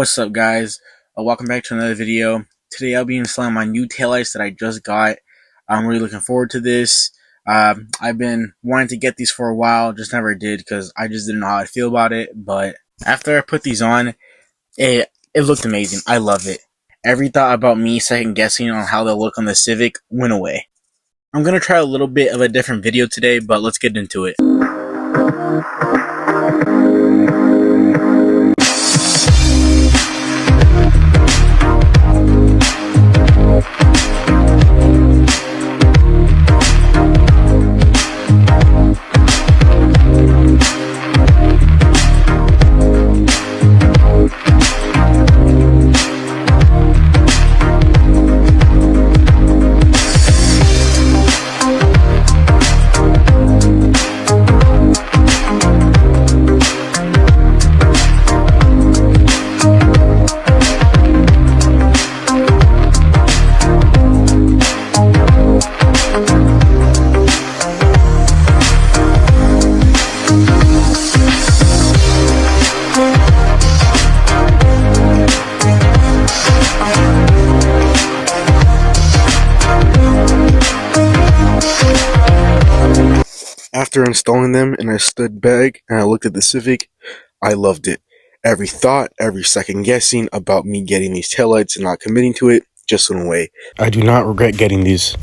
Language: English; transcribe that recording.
What's up, guys? Welcome back to another video. Today I'll be installing my new taillights that I just got. I'm really looking forward to this. I've been wanting to get these for a while, just never did because I just didn't know how I'd feel about it. But after I put these on, it looked amazing. I love it. Every thought about me second guessing on how they'll look on the Civic went away. I'm going to try a little bit of a different video today, but let's get into it. After installing them and I stood back and I looked at the Civic, I loved it. Every thought, every second guessing about me getting these taillights and not committing to it just went away. I do not regret getting these.